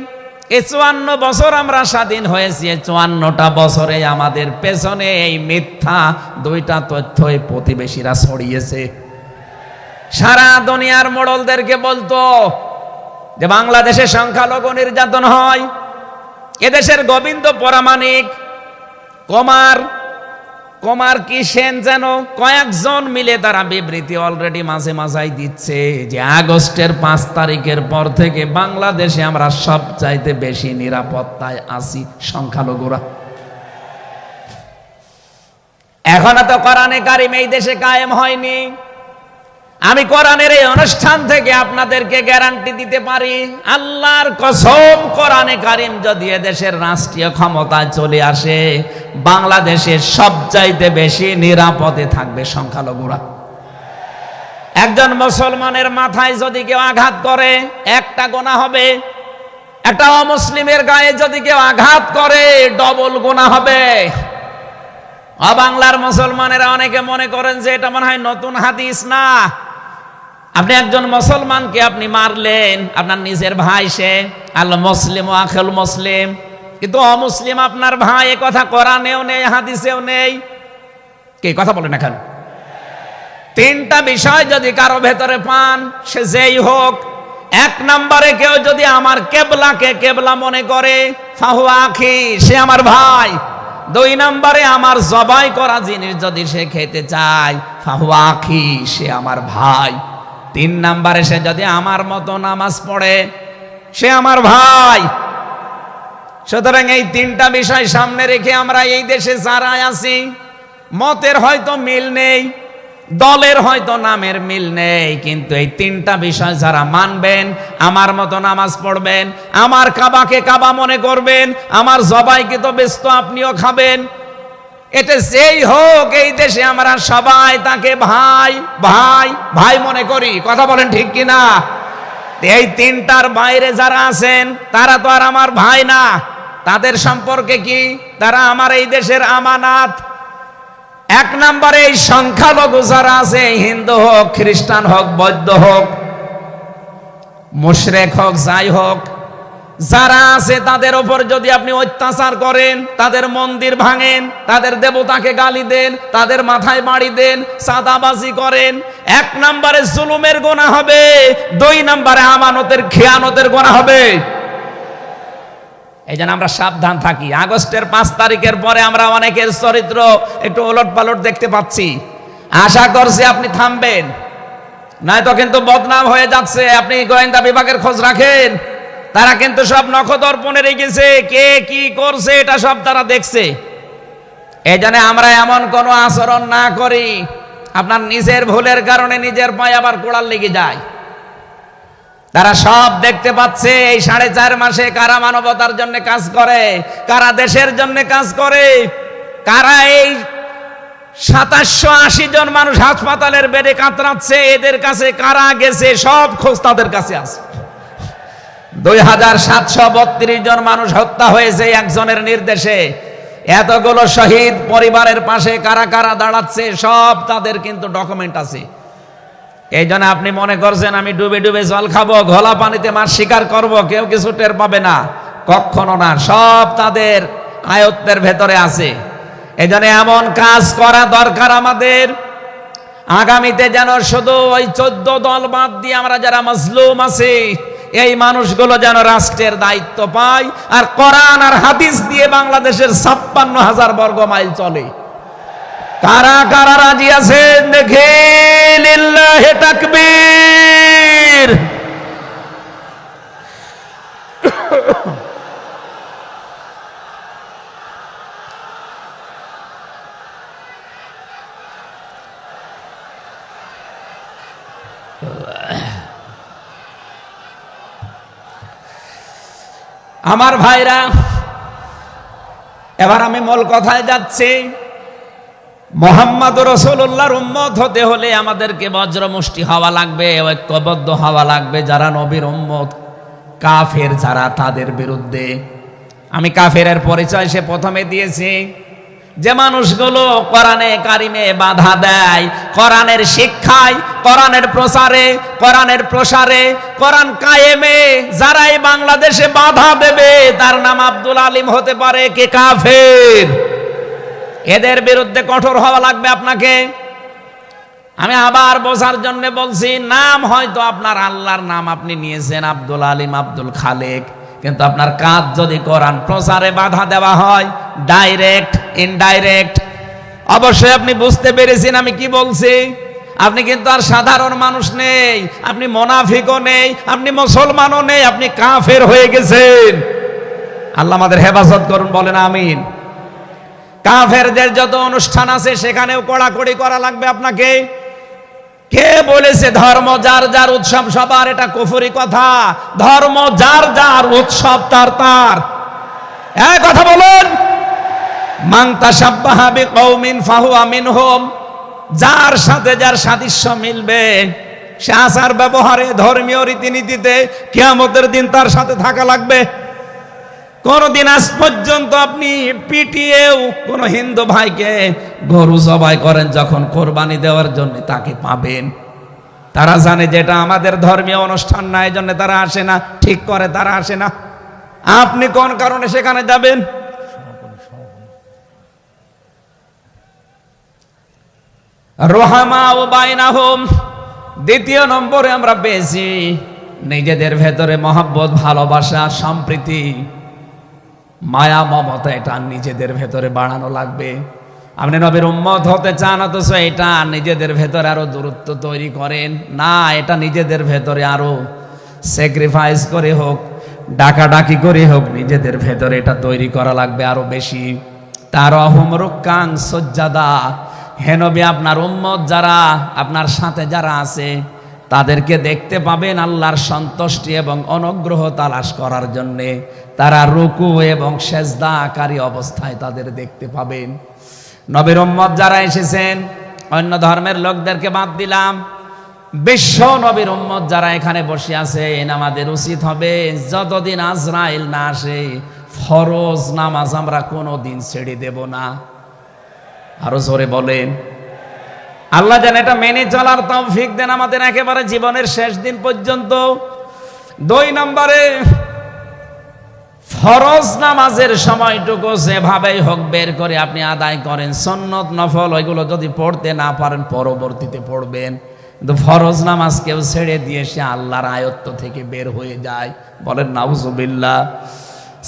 54 বছর আমরা স্বাধীন হয়েছি, 54টা বছরে আমাদের পেছনে এই মিথ্যা দুইটা তথ্যই প্রতিবেশীরা ছড়িয়েছে। সারা দুনিয়ার মোড়লদেরকে বলতো যে বাংলাদেশে সংখ্যালঘু নির্যাতন হয়। এদেশের গোবিন্দ পরামানিক, কুমার কি সেন যেন, কয়েকজন মিলে তারা বিবৃতি অলরেডি মাঝে মাঝাই দিচ্ছে যে আগস্টের 5 তারিখের পর থেকে বাংলাদেশে আমরা সবচাইতে বেশি নিরাপত্তায় আছি সংখ্যালঘুরা। এখনো তো কোরআনে কারিম এই দেশে কায়েম হয়নি। আমি কোরআনের এই অনুষ্ঠান থেকে আপনাদেরকে গ্যারান্টি দিতে পারি, আল্লাহর কসম, কোরআনে কারিম যদি এদেশের রাষ্ট্রীয় ক্ষমতায় চলে আসে, বাংলাদেশের সবচাইতে বেশি নিরাপদে থাকবে সংখ্যালঘুরা। একজন মুসলমানের মাথায় যদি কেউ আঘাত করে, একটা গুনাহ হবে। একটা অমুসলিমের গায়ে যদি কেউ আঘাত করে, ডবল গুনাহ হবে। বাংলার মুসলমানেরা অনেকে মনে করেন যে এটা মনে হয় নতুন হাদিস। না, আপনি একজন মুসলমানকে আপনি মারলেন, আপনার নিজের ভাই, সে আল মুসলিম ও আখুল মুসলিম, কিন্তু অমুসলিম আপনার ভাই। এ কথা কোরআনেও নেই, হাদিসেও নেই। কি কথা বলেন এখন? 3টা বিষয় যদি কারো ভেতরে পান, সে যেই হোক, এক নম্বরে কেউ যদি আমার কেবলাকে কেবলা মনে করে ফাহুয়া আখি, সে আমার ভাই। দুই নম্বরে আমার জবাই করা জিনিস যদি সে খেতে চায় ফাহুয়া আখি, সে আমার ভাই। তিন নম্বরে সে যদি আমার মতো নামাজ পড়ে সে আমার ভাই। সুতরাং এই তিনটা বিষয় সামনে রেখে আমরা এই দেশে যারা আছি, মতের হয়তো মিল নেই, দলের হয়তো নামের মিল নেই, কিন্তু এই তিনটা বিষয় যারা মানবেন, আমার মতো নামাজ পড়বেন, আমার কাবাকে কাবা মনে করবেন, আমার জবাইকে তো ব্যস্ত আপনিও খাবেন, এটা যেই হোক এই দেশে আমরা সবাই তাকে ভাই ভাই ভাই মনে করি। কথা বলেন ঠিক কিনা? এই তিনটার বাইরে যারা আছেন তারা তো আর আমার ভাই না। তাদের সম্পর্কে কি? তারা আমার এই দেশের আমানাত। এক নম্বরে এই সংখ্যালঘু যারা আছে, হিন্দু হোক, খ্রিস্টান হোক, বৌদ্ধ হোক, মুশরিক হোক, যাই হোক, যারা আছে তাদের উপর যদি আপনি অত্যাচার করেন, তাদের মন্দির ভাঙেন, তাদের দেবতাকে গালি দেন, তাদের মাথায় বাড়ি দেন, চাঁদাবাজি করেন, এক নম্বরে জুলুমের গুনাহ হবে, দুই নম্বরে আমানতের খেয়ানতের গুনাহ হবে। এই জন্য আমরা সাবধান থাকি। আগস্টের 5 তারিখের পরে আমরা অনেকের চরিত্র একটু ওলট পালট দেখতে পাচ্ছি। আশা করছি আপনি থামবেন, নয়তো কিন্তু বদনাম হয়ে যাচ্ছে। আপনি গোয়েন্দা বিভাগের খোঁজ রাখেন, তারা কিন্তু সব নখদর্পণে রেখেছে, কে কি করছে এটা সব তারা দেখছে। এই জন্য আমরা এমন কোন আচরণ না করি আপনার নিজের ভুলের কারণে নিজের পায়ে আবার কোড়াল লেগে যায়। তারা সব দেখতে পাচ্ছে এই 4.5 মাসে কারা মানবতার জন্য কাজ করে, কারা দেশের জন্য কাজ করে, কারা এই 2780 জন মানুষ হাসপাতালের বেডে কাতরাচ্ছে, এদের কাছে কারা গেছে সব খোঁজ তাদের কাছে আছে। 2732 জন মানুষ হত্যা হয়েছে একজনের নির্দেশে। এতগুলো শহীদ পরিবারের পাশে কারা কারা দাঁড়াচ্ছে সব তাদের কিন্তু ডকুমেন্ট আছে। এই জন্য আপনি মনে করছেন আমি ডুবে ডুবে জল খাবো, ঘোলা পানিতে মাছ শিকার করব, কেউ কিছু টের পাবে না, কখনো না। সব তাদের আয়ত্তের ভেতরে আছে। এই জন্য এমন কাজ করা দরকার আমাদের, আগামীতে যেন শুধু ওই 14 দল বাদ দিয়ে আমরা যারা মজলুম আছি এই মানুষগুলো যেন রাষ্ট্রের দায়িত্ব পায়, আর কোরআন আর হাদিস দিয়ে বাংলাদেশের 56,000 বর্গ মাইল চলে। কারা কারা রাজি আছেন দেখে? লিল্লাহি তাকবীর। আমার ভাইরা, এবার আমি মূল কথায় যাচ্ছি। মুহাম্মদ রাসূলুল্লাহর উম্মত হতে হলে আমাদেরকে বজ্রমুষ্টি হওয়া লাগবে, ঐক্যবদ্ধ হওয়া লাগবে। যারা নবীর উম্মত, কাফের যারা, তাদের বিরুদ্ধে। আমি কাফেরের পরিচয় সে প্রথমে দিয়েছি। যে মানুষগুলো কোরআনে কারিমে বাধা দেয়, কোরআনের শিক্ষায়, কোরআনের প্রচারে, কোরআনের প্রসারে, কোরআন কায়েমে যারাই বাংলাদেশে বাধা দেবে, তার নাম আব্দুল আলিম হতে পারে, কে কাফের। এদের বিরুদ্ধে কঠোর হওয়া লাগবে আপনাকে। আমি আবার বোঝার জন্য বলছি, নাম হয়তো আপনার আল্লাহর নাম আপনি নিয়েছেন আব্দুল আলিম, আব্দুল খালেক, কিন্তু আপনার কাজ যদি কোরআন প্রচারে বাধা দেওয়া হয়, ডাইরেক্ট ইনডাইরেক্ট, অবশ্যই আপনি বুঝতে পেরেছেন আমি কি বলছি। আপনি কিন্তু আর সাধারণ মানুষ নেই, আপনি মুনাফিকও নেই, আপনি মুসলমানও নেই, আপনি কাফের হয়ে গেছেন। আল্লাহ আমাদের হেফাজত করুন, বলেন আমিন। কাফেরদের যত অনুষ্ঠান আছে সেখানেও কড়াকড়ি করা লাগবে আপনাকে। কে বলেছে ধর্ম যার যার উৎসব সবার? এটা কুফরি কথা। ধর্ম যার যার, উৎসব তার তার। এই কথা বলুন। মান তাশাব্বাহা বিকওমিন ফাহুয়া মিনহুম। যার সাথে যার সাদৃশ্য মিলবে, সে আচার ব্যবহারে, ধর্মীয় রীতিনীতিতে কিয়ামতের দিন তার সাথে থাকা লাগবে। কোনদিন আজ পর্যন্ত আপনি পিটিয়েও কোন হিন্দু ভাইকে গরু জবাই করেন যখন কোরবানি দেওয়ার জন্য, তাকে পাবেন। তারা জানে যেটা আমাদের ধর্মীয় অনুষ্ঠান না, এই জন্য তারা আসে না, ঠিক করে তারা আসে না। আপনি কোন কারণে সেখানে যাবেন? রোহামা ও বাইনাহুম। দ্বিতীয় নম্বরে আমরা পেয়েছি নিজেদের ভেতরে মহব্বত, ভালোবাসা, সম্প্রীতি, মায়া, মমতা এটা নিজেদের ভেতরে বাড়ানো লাগবে। আপনি নবীর উম্মত হতে চান, অথচ এটা নিজেদের ভেতরে আরো দূরত্ব তৈরি করেন না। এটা নিজেদের ভেতরে আরো স্যাক্রিফাইস করে হোক, ডাকাডাকি করে হোক, নিজেদের ভেতরে এটা তৈরি করা লাগবে আরো বেশি। তার অহমরুকাং সজ্জাদা, হে নবী আপনার উম্মত যারা, আপনার সাথে যারা আছে, তাদেরকে দেখতে পাবেন আল্লাহর সন্তুষ্টি এবং অনুগ্রহ তালাশ করার জন্যে তারা রুকু এবং সেজদাকারী অবস্থায় তাদের দেখতে পাবেন। নবীর উম্মত যারা এসেছেন, অন্য ধর্মের লোকদেরকে বাদ দিলাম, বিশ্ব নবীর উম্মত যারা এখানে বসে আছেন, আমাদের উচিত হবে যতদিন আজরাইল না আসে ফরজ নামাজ আমরা কোনোদিন ছেড়ে দেব না। আরো জোরে বলেন, আল্লাহ যেন এটা মেনে চলার তৌফিক দেন আমাদের একেবারে জীবনের শেষ দিন পর্যন্ত। 2 নম্বরে, ফরজ নামাজের সময়টুকু যেভাবেই হোক বের করে আপনি আদায় করেন। সুন্নত নফল ওইগুলো যদি পড়তে না পারেন পরবর্তীতে পড়বেন, কিন্তু ফরজ নামাজ কেউ ছেড়ে দিয়ে সে আল্লাহর আয়ত্ত থেকে বের হয়ে যায়। বলেন নাউজুবিল্লাহ।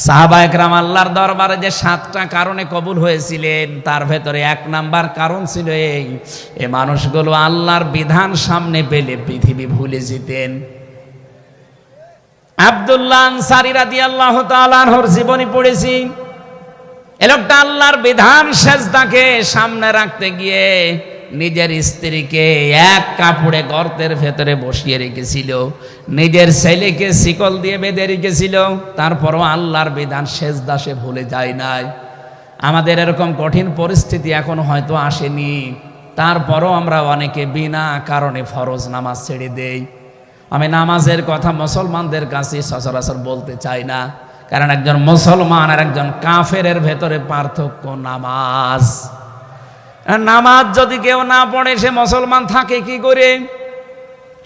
সাহাবায়ে কেরাম আল্লাহর দরবারে যে 7টা কারণে কবুল হয়েছিলেন, তার ভেতরে 1 নাম্বার কারণ ছিল এই মানুষগুলো আল্লাহর বিধান সামনে পেলে পৃথিবী ভুলে যেতেন। আব্দুল্লাহ আনসারী রাদিয়াল্লাহু তাআলা আনহুর জীবনী পড়েছি। এই লোকটা আল্লাহর বিধান সেজদাকে সামনে রাখতে গিয়ে নিজের স্ত্রীকে এক কাপড়ে গর্তের ভেতরে বসিয়ে রেখেছিল, নিজের ছেলেকে শিকল দিয়ে বেঁধে রেখেছিল, তারপরও আল্লাহর বিধান সেজদা সে ভুলে যায় নাই। আমাদের এরকম কঠিন পরিস্থিতি এখন হয়তো আসেনি, তারপরও আমরা অনেকে বিনা কারণে ফরজ নামাজ ছেড়ে দেই। আমি নামাজের কথা মুসলমানদের কাছে সচরাচর বলতে চাই না, কারণ একজন মুসলমান আর একজন কাফেরের ভেতরে পার্থক্য নামাজ। নামাজ যদি কেউ না পড়ে সে মুসলমান থাকে কি করে?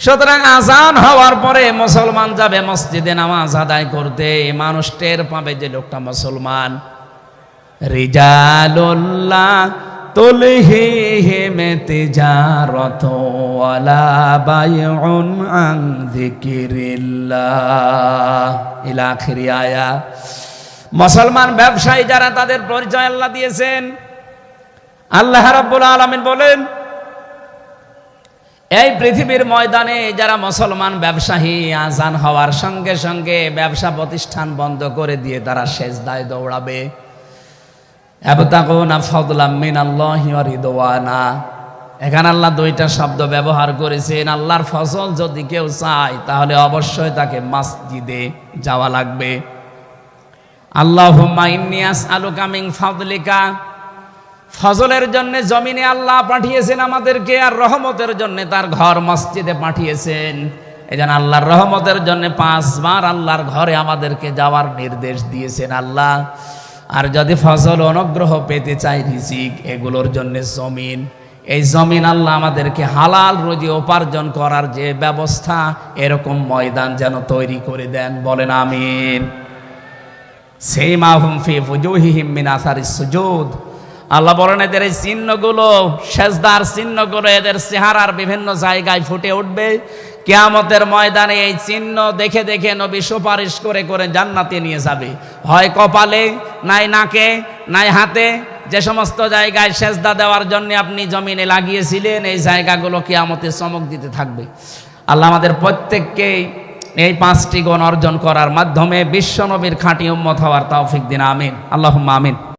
সুতরাং আজান হওয়ার পরে মুসলমান যাবে মসজিদে নামাজ আদায় করতে, মানুষ টের পাবে যে লোকটা মুসলমান। রিজালুল্লাহ তুলহিহিম তিজারাতু ওয়ালা বাইউন আন যিকিরিল্লাহ ইলা আখির আয়া। মুসলমান ব্যবসায়ী যারা, তাদের পরিচয় আল্লাহ দিয়েছেন। আল্লাহ রাব্বুল আলামিন বলেন, এই পৃথিবীর ময়দানে যারা মুসলমান ব্যবসায়ী, আজান হওয়ার সঙ্গে সঙ্গে ব্যবসা প্রতিষ্ঠান বন্ধ করে দিয়ে তারা সেজদায় দৌড়াবে। ইয়াবতাগুনা ফাদলাম মিনাল্লাহি ওয়া রিদওয়ানা। এখানে আল্লাহ 2টা শব্দ ব্যবহার করেছেন। আল্লাহর ফজল যদি কেউ চায় তাহলে অবশ্যই তাকে মসজিদে যাওয়া লাগবে। আল্লাহুম্মা ইন্নী আসআলুকা মিন ফাদলিকা, ফজলের জন্য জমিনে আল্লাহ পাঠিয়েছেন আমাদেরকে, আর রহমতের জন্য তার ঘর মসজিদে পাঠিয়েছেন। এজন্য আল্লাহর রহমতের জন্য 5 বার আল্লাহর ঘরে আমাদেরকে যাওয়ার নির্দেশ দিয়েছেন আল্লাহ। আর যদি ফজল অনুগ্রহ পেতে চাই, রিজিক, এগুলোর জন্য জমিন, এই জমিন আল্লাহ আমাদেরকে হালাল রুজি উপার্জন করার যে ব্যবস্থা, এরকম ময়দান যেন তৈরি করে দেন। বলেন আমিন। সিমাহুম ফি ফুজুহিহিম মিন আসারিস সুজুদ। আল্লাহ বলেন এদের এই চিহ্নগুলো, সেজদার চিহ্নগুলো এদের চেহারার বিভিন্ন জায়গায় ফুটে উঠবে। কিয়ামতের ময়দানে এই চিহ্ন দেখে দেখে নবী সুপারিশ করে করে জান্নাতে নিয়ে যাবে। হয় কপালে, নাই নাকে, নাই হাতে, যে সমস্ত জায়গায় সেজদা দেওয়ার জন্য আপনি জমিনে লাগিয়েছিলেন, এই জায়গাগুলো কিয়ামতে চমক দিতে থাকবে। আল্লাহ আমাদের প্রত্যেককে এই 5টি গুণ অর্জন করার মাধ্যমে বিশ্ব নবীর খাঁটি উম্মত হওয়ার তৌফিক দিন। আমিন, আল্লাহুম্মা আমিন।